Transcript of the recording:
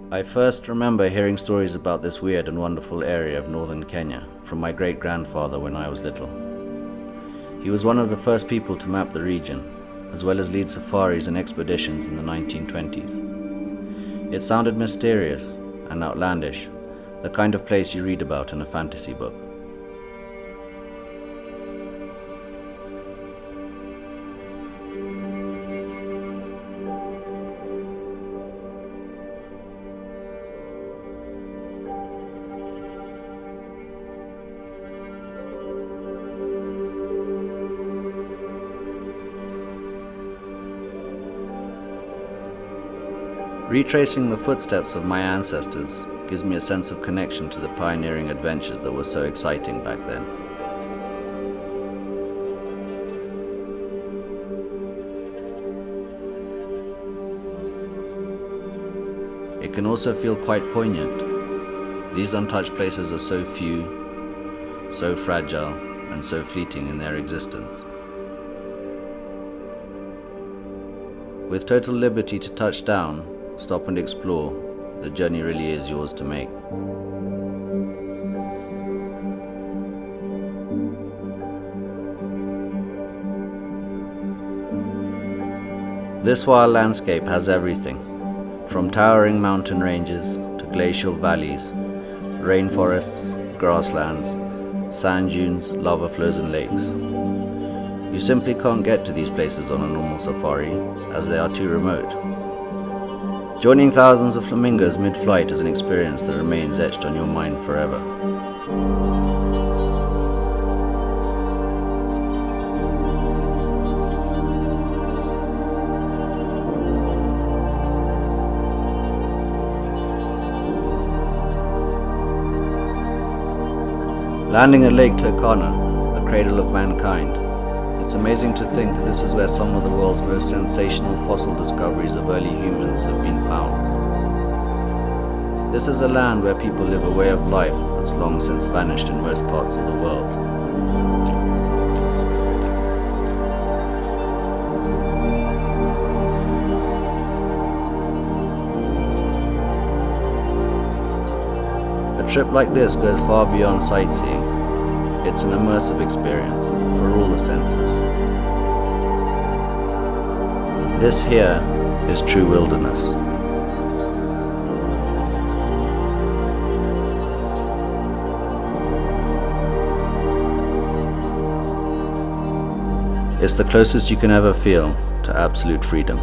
I first remember hearing stories about this weird and wonderful area of northern Kenya from my great-grandfather when I was little. He was one of the first people to map the region, as well as lead safaris and expeditions in the 1920s. It sounded mysterious and outlandish, the kind of place you read about in a fantasy book. Retracing the footsteps of my ancestors gives me a sense of connection to the pioneering adventures that were so exciting back then. It can also feel quite poignant. These untouched places are so few, so fragile, and so fleeting in their existence. With total liberty to touch down, stop and explore, the journey really is yours to make. This wild landscape has everything, from towering mountain ranges to glacial valleys, rainforests, grasslands, sand dunes, lava flows and lakes. You simply can't get to these places on a normal safari, as they are too remote. Joining thousands of flamingos mid-flight is an experience that remains etched on your mind forever. Landing at Lake Turkana, the cradle of mankind. It's amazing to think that this is where some of the world's most sensational fossil discoveries of early humans have been found. This is a land where people live a way of life that's long since vanished in most parts of the world. A trip like this goes far beyond sightseeing. It's an immersive experience for all the senses. This here is true wilderness. It's the closest you can ever feel to absolute freedom.